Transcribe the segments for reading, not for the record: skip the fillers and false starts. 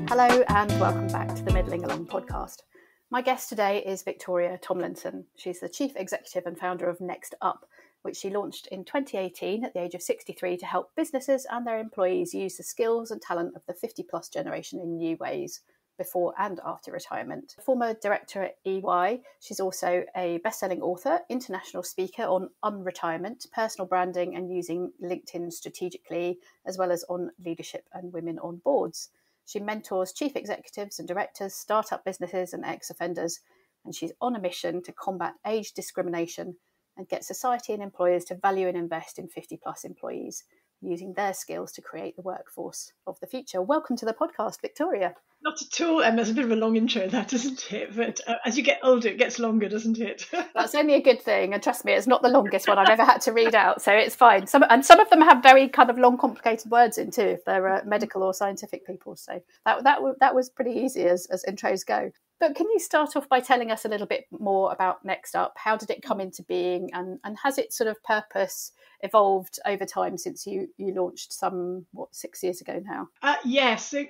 Hello and welcome back to the Middling Along podcast. My guest today is Victoria Tomlinson. She's the Chief Executive and founder of Next Up, which she launched in 2018 at the age of 63 to help businesses and their employees use the skills and talent of the 50 plus generation in new ways before and after retirement. Former director at EY, she's also a best-selling author, international speaker on unretirement, personal branding and using LinkedIn strategically, as well as on leadership and women on boards. She mentors chief executives and directors, startup businesses and ex-offenders, and she's on a mission to combat age discrimination and get society and employers to value and invest in 50 plus employees, using their skills to create the workforce of the future. Welcome to the podcast, Victoria. Not at all, Emma. It's a bit of a long intro, that, isn't it? But as you get older, it gets longer, doesn't it? That's only a good thing. And trust me, it's not the longest one I've ever had to read out. So it's fine. Some of them have very kind of long, complicated words in too, if they're medical or scientific people. So that was pretty easy as intros go. But can you start off by telling us a little bit more about Next Up? How did it come into being? And has its sort of purpose evolved over time since you launched 6 years ago now? Yes. So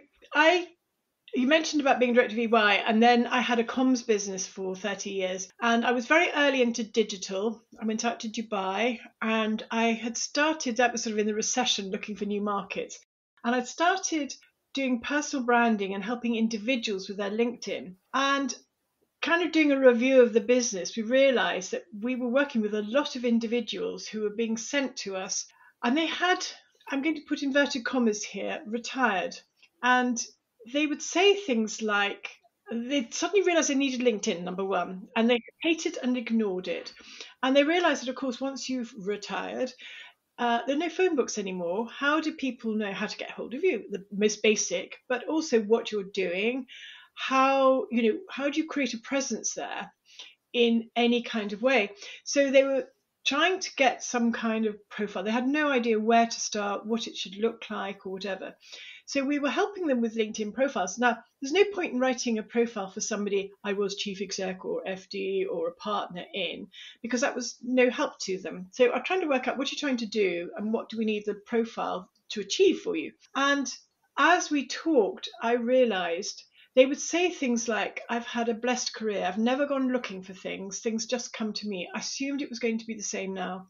you mentioned about being director of EY, and then I had a comms business for 30 years. And I was very early into digital. I went out to Dubai, and I had started, that was sort of in the recession, looking for new markets. And I'd started doing personal branding and helping individuals with their LinkedIn. And kind of doing a review of the business, we realized that we were working with a lot of individuals who were being sent to us. And they had, I'm going to put inverted commas here, retired. And they would say things like, they suddenly realized they needed LinkedIn, number one, and they hated and ignored it. And they realized that, of course, once you've retired, there are no phone books anymore. How do people know how to get hold of you? The most basic, but also what you're doing. How do you create a presence there in any kind of way? So they were trying to get some kind of profile. They had no idea where to start, what it should look like or whatever. So we were helping them with LinkedIn profiles. Now, there's no point in writing a profile for somebody I was chief exec or FD or a partner in, because that was no help to them. So I'm trying to work out what you're trying to do and what do we need the profile to achieve for you. And as we talked, I realized they would say things like, I've had a blessed career. I've never gone looking for things. Things just come to me. I assumed it was going to be the same now.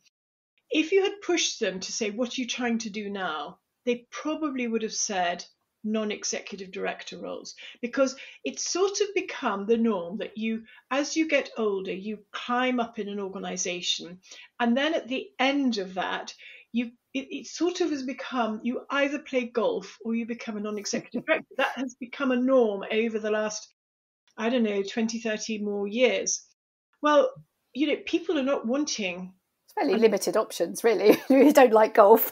If you had pushed them to say, what are you trying to do now? They probably would have said non-executive director roles, because it's sort of become the norm that as you get older, you climb up in an organization. And then at the end of that, it sort of has become, you either play golf or you become a non-executive director. That has become a norm over the last, 20, 30 more years. Well, people are not wanting. It's fairly limited options, really. You don't like golf.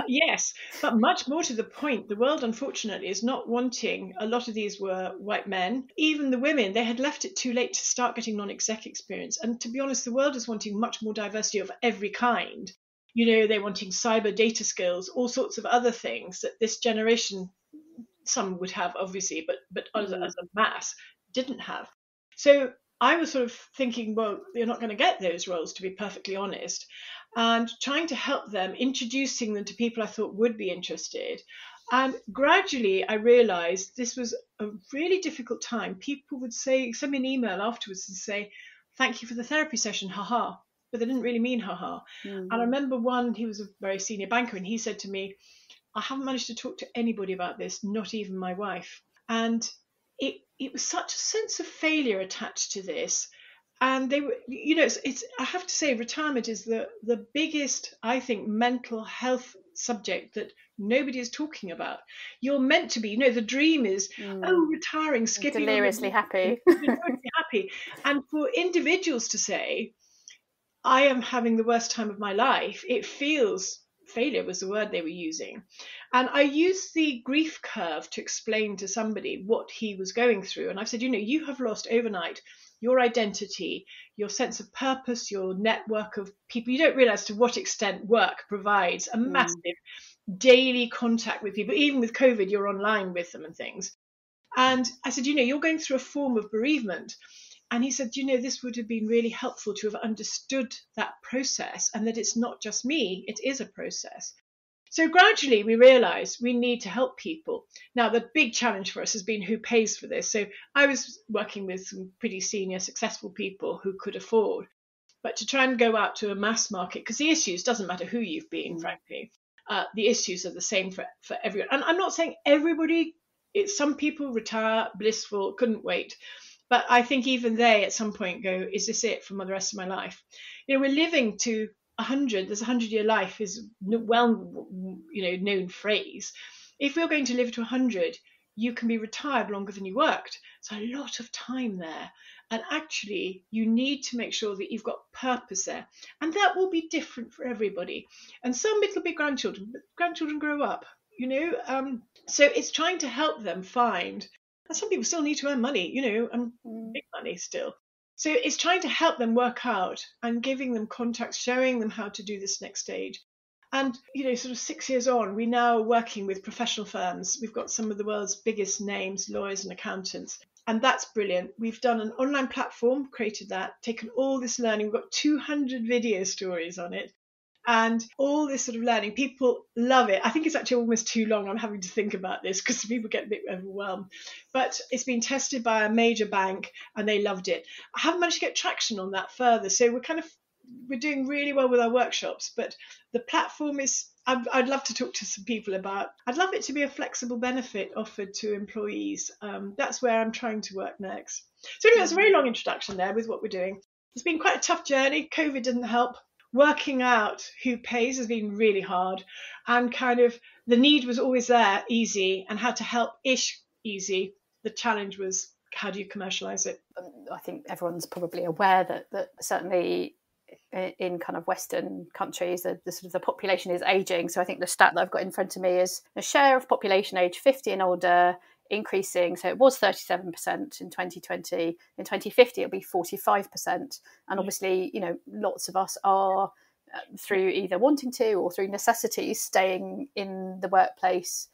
Yes, but much more to the point, the world, unfortunately, is not wanting. A lot of these were white men. Even the women, they had left it too late to start getting non-exec experience. And to be honest, the world is wanting much more diversity of every kind. They're wanting cyber data skills, all sorts of other things that this generation, some would have, obviously, but as a mass, didn't have. So I was sort of thinking, well, you're not going to get those roles, to be perfectly honest, and trying to help them, introducing them to people I thought would be interested. And gradually I realized this was a really difficult time. People would send me an email afterwards and say, thank you for the therapy session, haha. But they didn't really mean haha. And I remember one, he was a very senior banker, and he said to me, I haven't managed to talk to anybody about this, not even my wife. And it was such a sense of failure attached to this. And they were, it's I have to say, retirement is the biggest, I think, mental health subject that nobody is talking about. You're meant to be, the dream is, retiring, skipping. Deliriously happy. Deliriously happy. And for individuals to say, I am having the worst time of my life, it feels, failure was the word they were using. And I used the grief curve to explain to somebody what he was going through. And I've said, you have lost overnight your identity, your sense of purpose, your network of people. You don't realize to what extent work provides a massive daily contact with people. Even with COVID, you're online with them and things. And I said, you're going through a form of bereavement. And he said, this would have been really helpful to have understood that process, and that it's not just me, it is a process. So gradually we realised we need to help people. Now, the big challenge for us has been who pays for this. So I was working with some pretty senior, successful people who could afford. But to try and go out to a mass market, because the issues, doesn't matter who you've been, frankly, the issues are the same for everyone. And I'm not saying everybody, some people retire blissful, couldn't wait. But I think even they at some point go, is this it for the rest of my life? We're living to 100. There's 100-year life is known phrase. If you're going to live to 100, you can be retired longer than you worked. So a lot of time there. And actually, you need to make sure that you've got purpose there. And that will be different for everybody. And some it'll be grandchildren, but grandchildren grow up, So it's trying to help them find, and some people still need to earn money, and big money still. So it's trying to help them work out and giving them contacts, showing them how to do this next stage. And, sort of 6 years on, we now are working with professional firms. We've got some of the world's biggest names, lawyers and accountants. And that's brilliant. We've done an online platform, created that, taken all this learning. We've got 200 video stories on it. And all this sort of learning, people love it. I think it's actually almost too long. I'm having to think about this because people get a bit overwhelmed. But it's been tested by a major bank and they loved it. I haven't managed to get traction on that further. So we're doing really well with our workshops. But the platform is, I'd love to talk to some people about, I'd love it to be a flexible benefit offered to employees. That's where I'm trying to work next. So anyway, that's a very long introduction there with what we're doing. It's been quite a tough journey. COVID didn't help. Working out who pays has been really hard, and kind of the need was always there, easy, and how to help-ish easy. The challenge was, how do you commercialise it? I think everyone's probably aware that certainly in kind of Western countries, the sort of the population is ageing. So I think the stat that I've got in front of me is the share of population age 50 and older increasing. So it was 37% in 2020. In 2050, it'll be 45%. And obviously, lots of us are through either wanting to or through necessity staying in the workplace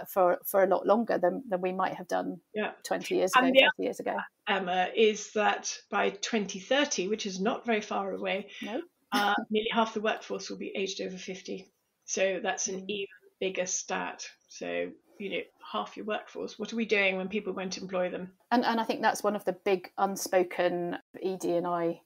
for a lot longer than we might have done 20 years ago, 30 years ago. Emma, is that by 2030, which is not very far away, nearly half the workforce will be aged over 50. So that's an even bigger stat. So, half your workforce. What are we doing when people won't employ them? And I think that's one of the big unspoken ED&I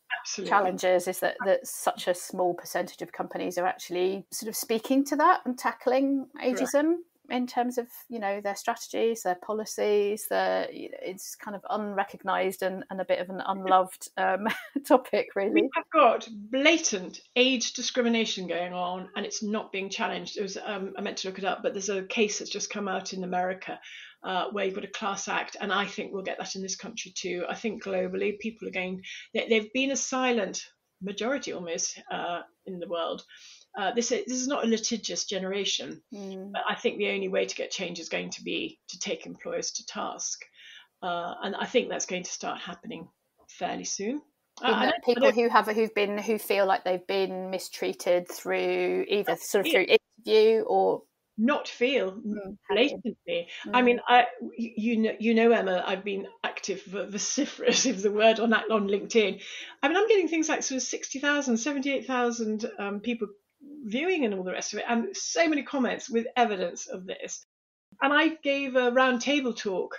challenges, is that such a small percentage of companies are actually sort of speaking to that and tackling ageism in terms of, their strategies, their policies. It's kind of unrecognised and a bit of an unloved topic, really. We have got blatant age discrimination going on, and it's not being challenged. It was I meant to look it up, but there's a case that's just come out in America where you've got a class act, and I think we'll get that in this country too. I think globally people are going, they've been a silent majority almost in the world. This is not a litigious generation, but I think the only way to get change is going to be to take employers to task, and I think that's going to start happening fairly soon. People who feel like they've been mistreated through either sort of through interview or not feel blatantly. I mean, Emma, I've been active, vociferous is the word on LinkedIn. I mean, I'm getting things like sort of 60,000, 78,000 people viewing and all the rest of it, and so many comments with evidence of this. And I gave a round table talk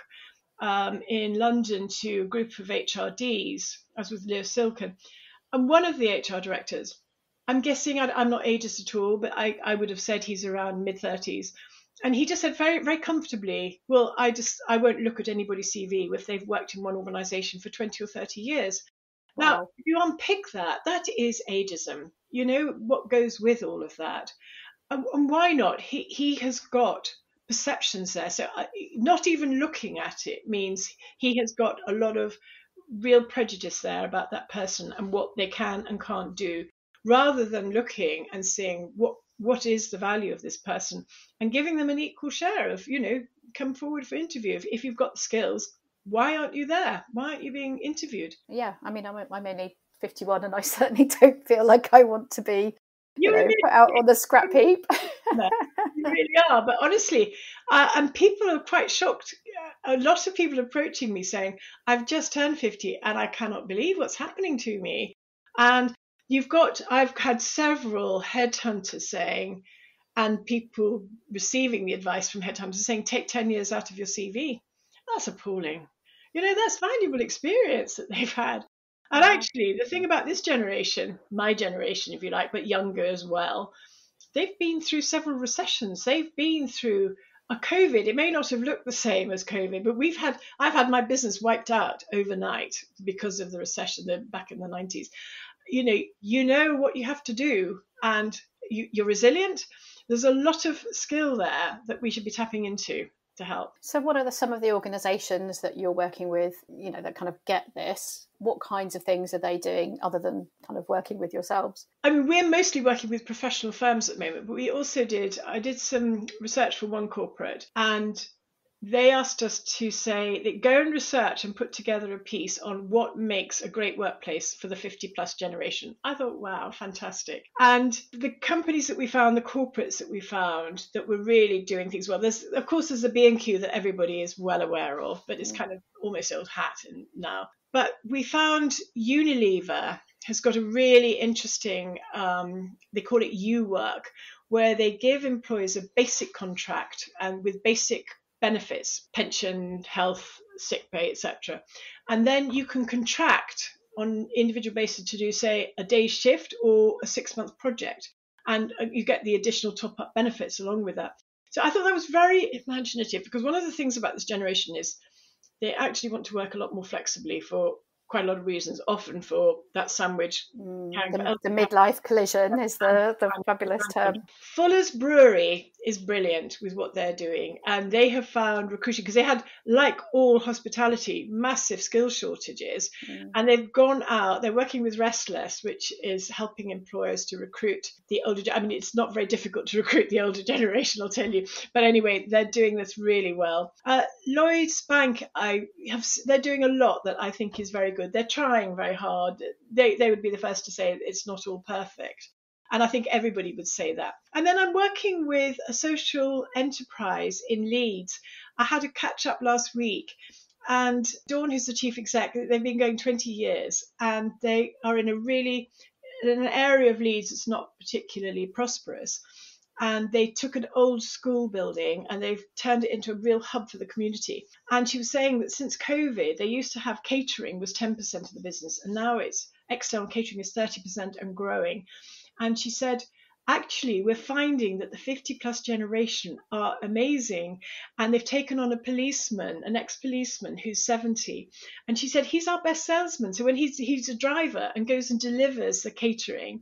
in London to a group of HRDs, as with Leo Silken, and one of the HR directors, I'm guessing, I'm not ageist at all, but I would have said he's around mid-30s, and he just said very, very comfortably, well, I won't look at anybody's CV if they've worked in one organisation for 20 or 30 years. Wow. Now, if you unpick that is ageism. What goes with all of that. And why not? He has got perceptions there. So not even looking at it means he has got a lot of real prejudice there about that person and what they can and can't do, rather than looking and seeing what is the value of this person and giving them an equal share of, come forward for interview. If you've got the skills, why aren't you there? Why aren't you being interviewed? Yeah, I mean, I'm only 51 and I certainly don't feel like I want to be You really, put out on the scrap heap. you really are. But honestly, and people are quite shocked. A lot of people approaching me saying, I've just turned 50 and I cannot believe what's happening to me. And I've had several headhunters saying, and people receiving the advice from headhunters saying, take 10 years out of your CV. That's appalling. That's valuable experience that they've had. And actually, the thing about this generation, my generation, if you like, but younger as well, they've been through several recessions. They've been through a COVID. It may not have looked the same as COVID, but I've had my business wiped out overnight because of the recession back in the 90s. You know what you have to do, and you're resilient. There's a lot of skill there that we should be tapping into to help. So what are some of the organisations that you're working with, that kind of get this? What kinds of things are they doing other than kind of working with yourselves? I mean, we're mostly working with professional firms at the moment, but I did some research for one corporate, and they asked us to go and research and put together a piece on what makes a great workplace for the 50 plus generation. I thought, wow, fantastic. And the companies that we found, the corporates that we found that were really doing things well, there's a B&Q that everybody is well aware of, but it's kind of almost old hat now. But we found Unilever has got a really interesting, they call it U-Work, where they give employees a basic contract and with basic benefits, pension, health, sick pay, etc. And then you can contract on individual basis to do, say, a day's shift or a 6-month project. And you get the additional top-up benefits along with that. So I thought that was very imaginative, because one of the things about this generation is they actually want to work a lot more flexibly for quite a lot of reasons, often for that sandwich. The midlife collision is the fabulous term. Fuller's Brewery is brilliant with what they're doing, and they have found recruiting, because they had, like all hospitality, massive skill shortages, and they've gone out, they're working with Restless, which is helping employers to recruit the older, I mean, it's not very difficult to recruit the older generation, I'll tell you, but anyway, they're doing this really well. Lloyds Bank, they're doing a lot that I think is very good. They're trying very hard. They would be the first to say it's not all perfect. And I think everybody would say that. And then I'm working with a social enterprise in Leeds. I had a catch up last week, and Dawn, who's the chief exec, they've been going 20 years, and they are in an area of Leeds that's not particularly prosperous. And they took an old school building and they've turned it into a real hub for the community. And she was saying that since COVID, they used to have catering was 10% of the business, and now it's external catering is 30% and growing. And she said, actually, we're finding that the 50 plus generation are amazing. And they've taken on an ex-policeman who's 70. And she said, he's our best salesman. So when he's a driver and goes and delivers the catering,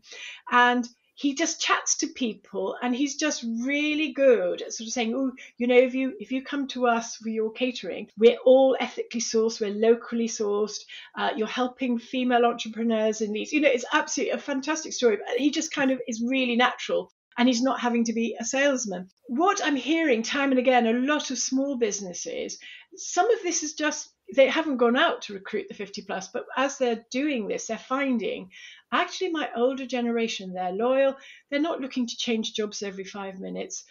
and he just chats to people, and he's just really good at sort of saying, oh, if you come to us for your catering, we're all ethically sourced, we're locally sourced, you're helping female entrepreneurs in Leeds. It's absolutely a fantastic story. But he just kind of is really natural, and he's not having to be a salesman. What I'm hearing time and again, a lot of small businesses, some of this is just, they haven't gone out to recruit the 50 plus, but as they're doing this, they're finding, actually, my older generation, they're loyal. They're not looking to change jobs every 5 minutes.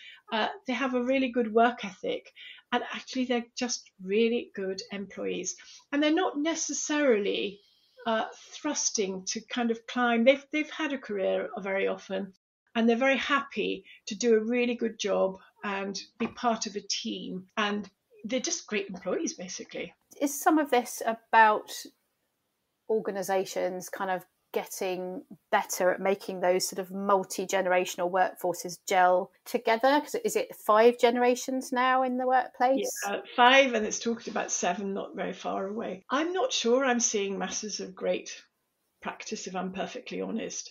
They have a really good work ethic. And actually, they're just really good employees. And they're not necessarily thrusting to kind of climb. They've had a career very often, and they're very happy to do a really good job and be part of a team. And they're just great employees, basically. Is some of this about organisations kind of getting better at making those sort of multi-generational workforces gel together? Because is it 5 generations now in the workplace? Yeah, 5, and it's talked about 7 not very far away. I'm not sure I'm seeing masses of great practice, if I'm perfectly honest.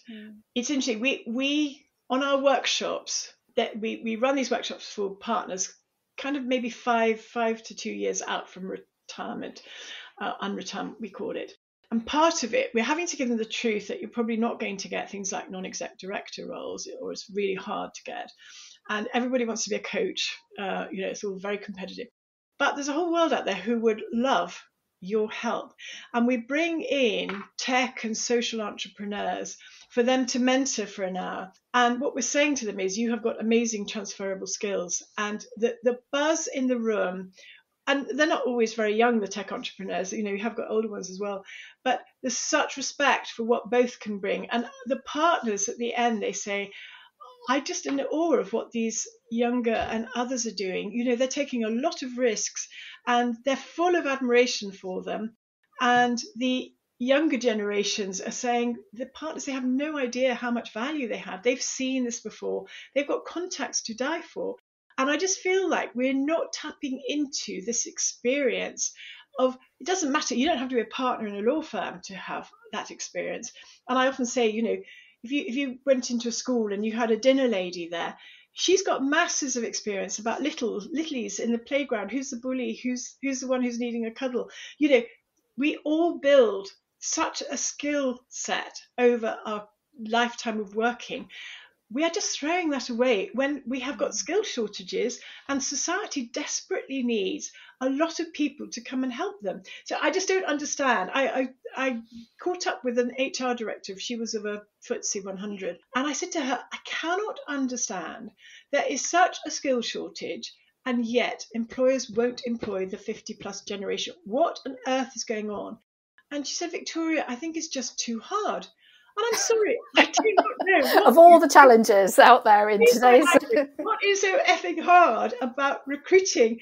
It's interesting. We on our workshops, that we run these workshops for partners kind of maybe 5 to 2 years out from retirement, unretirement we call it. And part of it, we're having to give them the truth that you're probably not going to get things like non-exec director roles, or it's really hard to get. And everybody wants to be a coach. It's all very competitive. But there's a whole world out there who would love your help. And we bring in tech and social entrepreneurs for them to mentor for an hour. And what we're saying to them is, you have got amazing transferable skills. And the buzz in the room, and they're not always very young, the tech entrepreneurs, you have got older ones as well, but there's such respect for what both can bring. And the partners at the end, they say, I just in awe of what these younger and others are doing. They're taking a lot of risks and they're full of admiration for them. And the younger generations are saying the partners, they have no idea how much value they have. They've seen this before. They've got contacts to die for. And I just feel like we're not tapping into this experience of, it doesn't matter. You don't have to be a partner in a law firm to have that experience. And I often say, if you went into a school and you had a dinner lady there, she's got masses of experience about littlies in the playground. Who's the bully? Who's the one who's needing a cuddle? We all build such a skill set over our lifetime of working. We are just throwing that away when we have got skill shortages, and society desperately needs a lot of people to come and help them. So I just don't understand. I caught up with an HR director. She was of a FTSE 100. And I said to her, I cannot understand. There is such a skill shortage, and yet employers won't employ the 50 plus generation. What on earth is going on? And she said, Victoria, I think it's just too hard. And I'm sorry, I do not know. Of all the challenges out there in today's... What is so effing hard about recruiting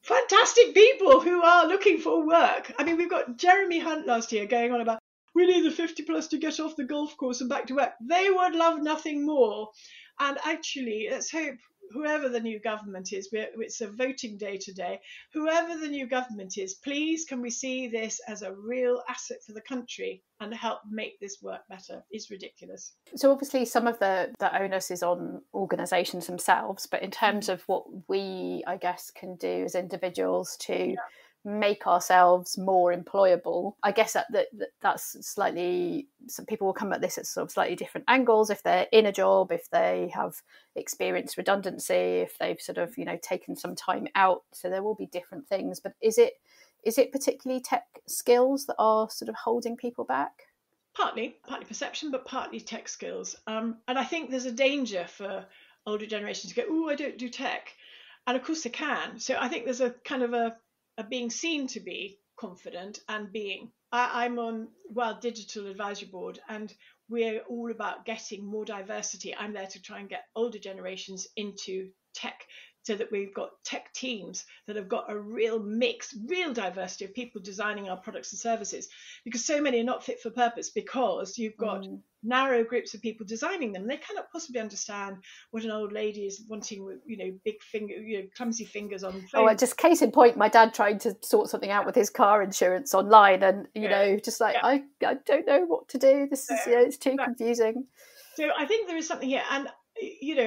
fantastic people who are looking for work? I mean, we've got Jeremy Hunt last year going on about, we need the 50 plus to get off the golf course and back to work. They would love nothing more. And actually, let's hope whoever the new government is, it's a voting day today, whoever the new government is, please can we see this as a real asset for the country and help make this work better? It's ridiculous. So obviously some of the onus is on organisations themselves, but in terms of what we, I guess, can do as individuals to make ourselves more employable, I guess that's slightly, some people will come at this at sort of slightly different angles. If they're in a job, if they have experienced redundancy, if they've sort of taken some time out, so there will be different things. But is it particularly tech skills that are sort of holding people back? Partly perception, but partly tech skills. And I think there's a danger for older generations to go, oh, I don't do tech. And of course they can. So I think there's a kind of a being seen to be confident and being. I'm on World Digital Advisory Board, and we're all about getting more diversity. I'm there to try and get older generations into tech, so that we've got tech teams that have got a real mix, real diversity of people designing our products and services, because so many are not fit for purpose because you've got narrow groups of people designing them. They cannot possibly understand what an old lady is wanting with, big finger, clumsy fingers on phone. Oh, just case in point, my dad tried to sort something out with his car insurance online, and I don't know what to do. This is it's too confusing. So I think there is something here, and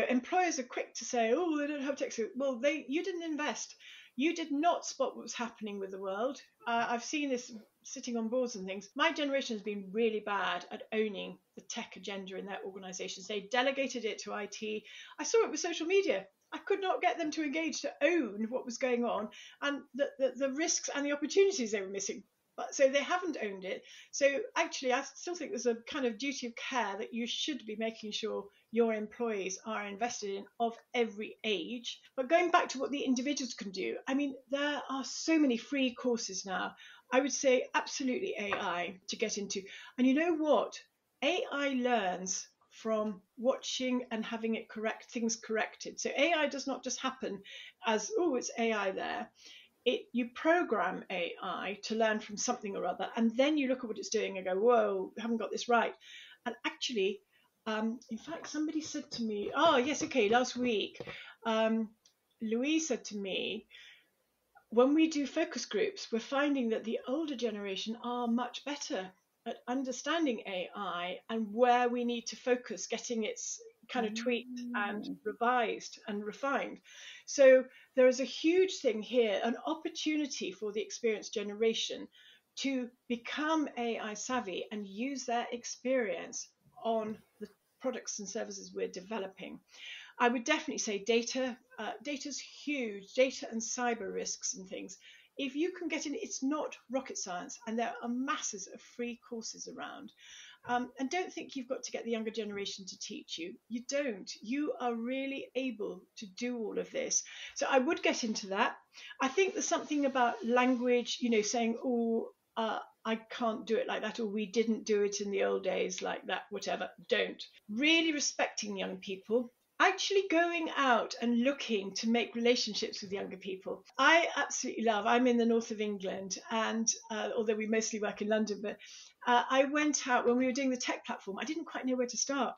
employers are quick to say, oh, they don't have tech skills. Well, you didn't invest. You did not spot what was happening with the world. I've seen this sitting on boards and things. My generation has been really bad at owning the tech agenda in their organisations. They delegated it to IT. I saw it with social media. I could not get them to engage to own what was going on and the risks and the opportunities they were missing. So they haven't owned it. So actually, I still think there's a kind of duty of care that you should be making sure your employees are invested in, of every age. But going back to what the individuals can do, I mean, there are so many free courses now. I would say absolutely AI to get into. And you know what? AI learns from watching and having it things corrected. So AI does not just happen as, oh, it's AI there. You program AI to learn from something or other, and then you look at what it's doing and go, whoa, I haven't got this right. And actually, in fact, somebody said to me, last week, Louise said to me, when we do focus groups, we're finding that the older generation are much better at understanding AI and where we need to focus, getting its kind of tweaked and revised and refined. So there is a huge thing here, an opportunity for the experienced generation to become AI savvy and use their experience on the products and services we're developing. I would definitely say data's huge, data and cyber risks and things. if you can get in, it's not rocket science, and there are masses of free courses around. And don't think you've got to get the younger generation to teach you. You don't. You are really able to do all of this. So I would get into that. I think there's something about language, saying, oh, I can't do it like that, or we didn't do it in the old days like that, whatever. Don't. Really respecting young people. Actually going out and looking to make relationships with younger people. I absolutely love, I'm in the north of England, and although we mostly work in London, but I went out when we were doing the tech platform. I didn't quite know where to start.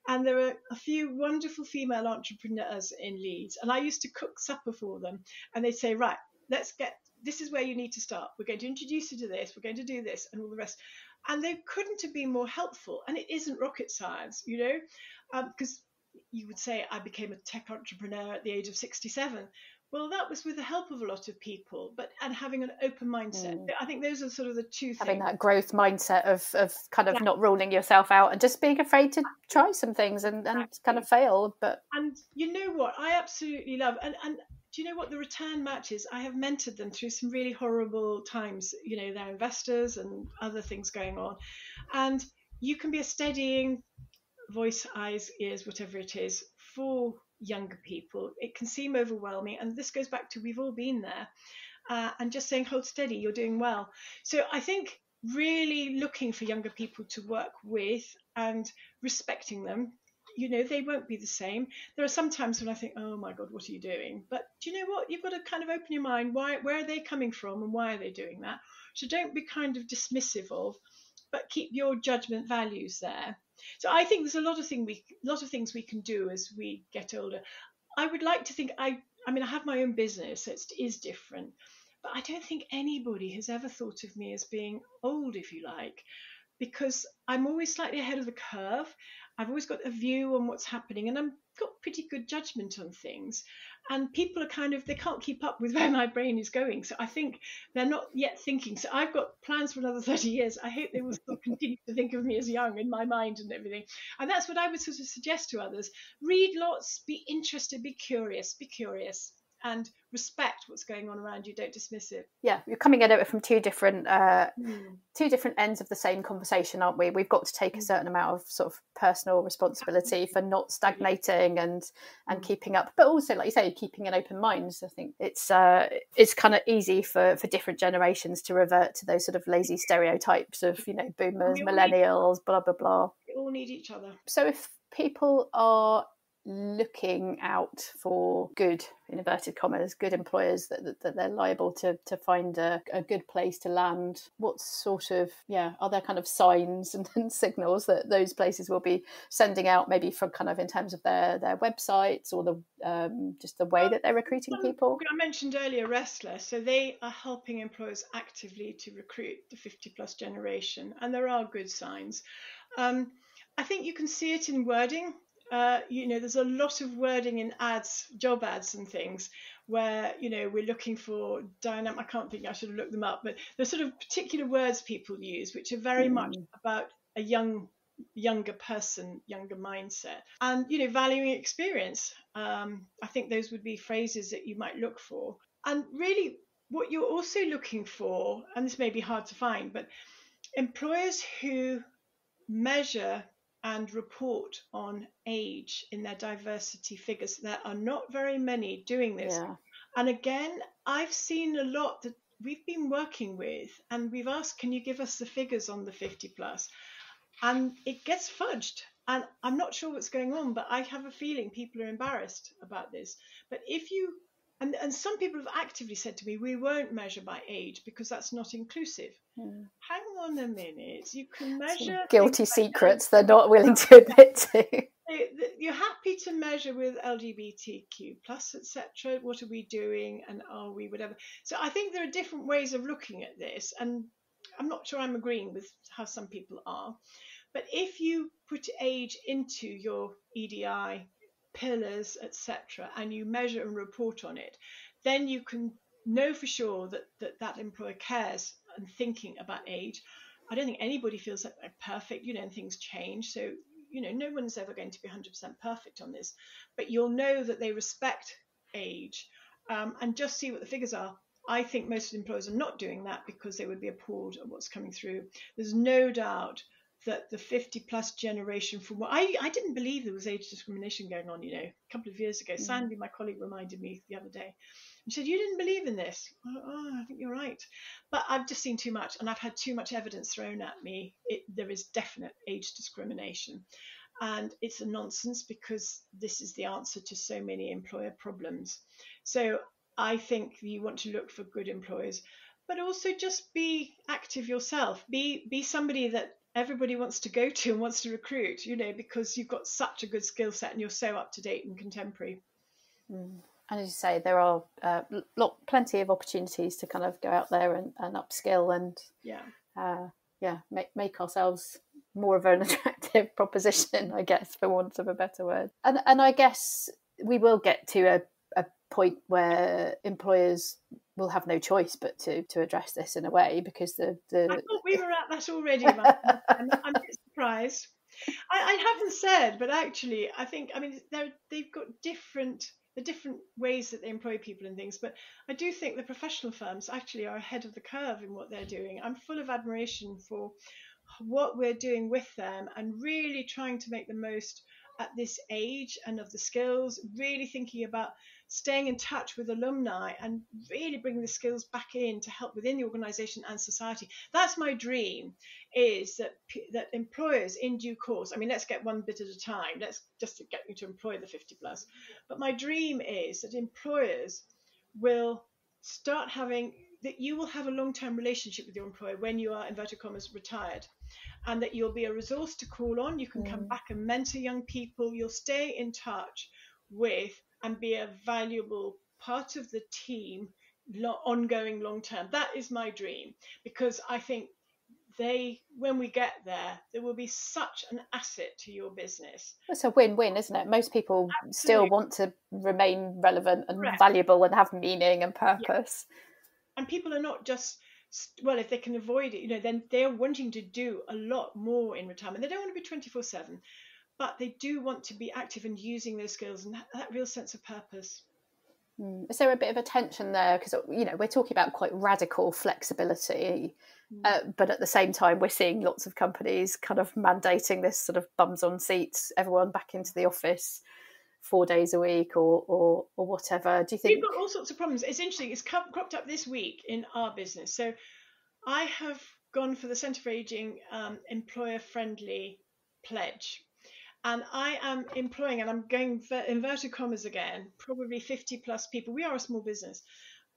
And there are a few wonderful female entrepreneurs in Leeds, and I used to cook supper for them. And they'd say, right, this is where you need to start. We're going to introduce you to this. We're going to do this and all the rest. And they couldn't have been more helpful. And it isn't rocket science, because you would say I became a tech entrepreneur at the age of 67. Well, that was with the help of a lot of people, and having an open mindset. I think those are sort of the two things. Having that growth mindset of kind of not ruling yourself out and just being afraid to try some things and kind of fail. And you know what? I absolutely love, and do you know what the return match is? I have mentored them through some really horrible times. They're investors and other things going on. And you can be a steadying voice, eyes, ears, whatever it is, for younger people. It can seem overwhelming, and this goes back to we've all been there, and just saying hold steady, you're doing well. So I think really looking for younger people to work with and respecting them. They won't be the same. There are some times when I think, oh my God, what are you doing? But do you know what? You've got to kind of open your mind. Where are they coming from and why are they doing that? So don't be kind of dismissive of, but keep your judgment values there. So I think there's a lot of things we can do as we get older. I would like to think I have my own business, so it is different, but I don't think anybody has ever thought of me as being old, if you like, because I'm always slightly ahead of the curve. I've always got a view on what's happening, and I've got pretty good judgment on things. And people are they can't keep up with where my brain is going. So I think they're not yet thinking. So I've got plans for another 30 years. I hope they will still continue to think of me as young in my mind and everything. And that's what I would sort of suggest to others. Read lots, be interested, be curious, and respect what's going on around you. Don't dismiss it. Yeah, you're coming at it from two different ends of the same conversation, aren't we? We've got to take a certain amount of sort of personal responsibility for not stagnating and keeping up, but also, like you say, keeping an open mind. So I think it's kind of easy for different generations to revert to those sort of lazy stereotypes of boomers, millennials, blah blah blah. We all need each other. So if people are looking out for good, in inverted commas, good employers that they're liable to find a good place to land, what sort of are there kind of signs and signals that those places will be sending out, maybe from kind of in terms of their websites or the just the way that they're recruiting people? I mentioned earlier Restless, so they are helping employers actively to recruit the 50+ generation, and there are good signs. I think you can see it in wording. There's a lot of wording in ads, job ads and things where, we're looking for dynamic. I can't think, I should have looked them up, but there's sort of particular words people use, which are very much about a younger person, younger mindset, and, valuing experience. I think those would be phrases that you might look for. And really what you're also looking for, and this may be hard to find, but employers who measure and report on age in their diversity figures. There are not very many doing this. Yeah. And again, I've seen a lot that we've been working with, and we've asked, can you give us the figures on the 50+? And it gets fudged. And I'm not sure what's going on, but I have a feeling people are embarrassed about this. But if you, and some people have actively said to me, we won't measure by age because that's not inclusive. Hang on a minute, you can measure some guilty secrets they're not willing to admit to. You're happy to measure with LGBTQ plus, etc. What are we doing, and are we whatever? So I think there are different ways of looking at this, and I'm not sure I'm agreeing with how some people are. But if you put age into your EDI pillars, etc., and you measure and report on it, then you can know for sure that employer cares and thinking about age. I don't think anybody feels that they're perfect, and things change. So, no one's ever going to be 100% perfect on this, but you'll know that they respect age, and just see what the figures are. I think most employers are not doing that because they would be appalled at what's coming through. There's no doubt that the 50 plus generation from what I didn't believe there was age discrimination going on, a couple of years ago. Sandy, my colleague, reminded me the other day. And she said, "You didn't believe in this." I think you're right. But I've just seen too much, and I've had too much evidence thrown at me. There is definite age discrimination. And it's a nonsense because this is the answer to so many employer problems. So I think you want to look for good employers, but also just be active yourself. Be somebody that everybody wants to go to and wants to recruit, because you've got such a good skill set and you're so up to date and contemporary. And as you say, there are plenty of opportunities to kind of go out there and upskill and make ourselves more of an attractive proposition, I guess, for want of a better word. And I guess we will get to a point where employers will have no choice but to address this in a way, because the I thought we were at that already. I'm a bit surprised. I haven't said, but actually, they've got different ways that they employ people and things. But I do think the professional firms actually are ahead of the curve in what they're doing. I'm full of admiration for what we're doing with them and really trying to make the most at this age and of the skills, really thinking about staying in touch with alumni and really bringing the skills back in to help within the organisation and society. That's my dream, is that employers in due course, let's get one bit at a time, let's just get you to employ the 50 plus. But my dream is that employers will start that you will have a long-term relationship with your employer when you are, inverted commas, retired, and that you'll be a resource to call on. You can come back and mentor young people. You'll stay in touch with and be a valuable part of the team ongoing long-term. That is my dream, because I think when we get there will be such an asset to your business. It's a win-win, isn't it? Most people still want to remain relevant and valuable and have meaning and purpose. Yeah. And people are not just, if they can avoid it, then they're wanting to do a lot more in retirement. They don't want to be 24/7, but they do want to be active and using those skills and that real sense of purpose. Is there a bit of a tension there? Because, we're talking about quite radical flexibility, but at the same time, we're seeing lots of companies kind of mandating this sort of bums on seats, everyone back into the office 4 days a week or whatever. Do you think? We've got all sorts of problems. It's interesting. It's cropped up this week in our business. So I have gone for the Centre for Ageing employer-friendly pledge. And I am employing, and I'm going for inverted commas again, probably 50 plus people. We are a small business,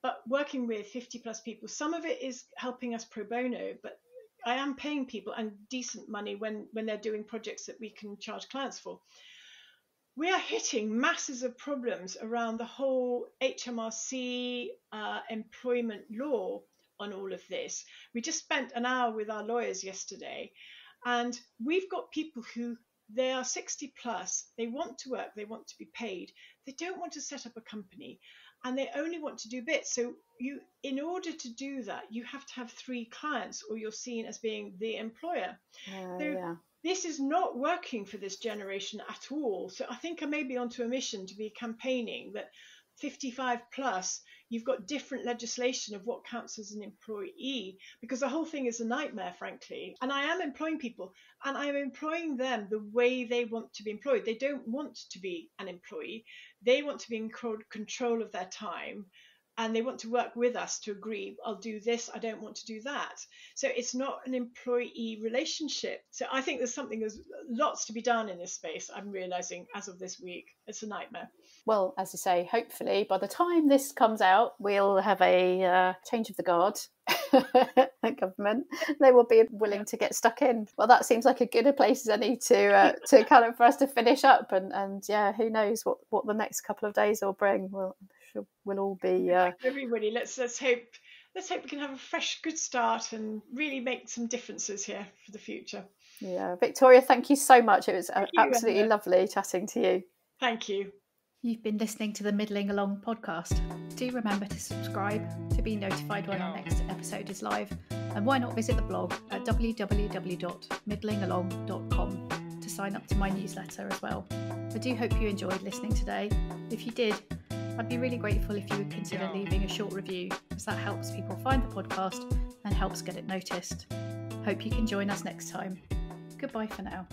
but working with 50 plus people. Some of it is helping us pro bono, but I am paying people and decent money when they're doing projects that we can charge clients for. We are hitting masses of problems around the whole HMRC employment law on all of this. We just spent an hour with our lawyers yesterday, and we've got people who they are 60 plus, they want to work, they want to be paid, they don't want to set up a company, and they only want to do bits. So in order to do that, you have to have 3 clients or you're seen as being the employer. This is not working for this generation at all. So I think I may be onto a mission to be campaigning that 55 plus, you've got different legislation of what counts as an employee, because the whole thing is a nightmare, frankly. And I am employing people, and I am employing them the way they want to be employed. They don't want to be an employee. They want to be in control of their time, and they want to work with us to agree, I'll do this, I don't want to do that. So it's not an employee relationship. So I think there's lots to be done in this space. I'm realising as of this week, it's a nightmare. Well, as you say, hopefully by the time this comes out, we'll have a change of the guard. Government, they will be willing to get stuck in. Well, that seems like a good a place as any to kind of for us to finish up, and who knows what the next couple of days will bring. Well, I'm sure we'll all be everybody. Let's hope we can have a fresh, good start and really make some differences here for the future. Yeah, Victoria, thank you so much. It was absolutely lovely chatting to you. Thank you. You've been listening to the Middling Along podcast. Do remember to subscribe to be notified when our next episode is live. And why not visit the blog at www.middlingalong.com to sign up to my newsletter as well. I do hope you enjoyed listening today. If you did, I'd be really grateful if you would consider leaving a short review, as that helps people find the podcast and helps get it noticed. Hope you can join us next time. Goodbye for now.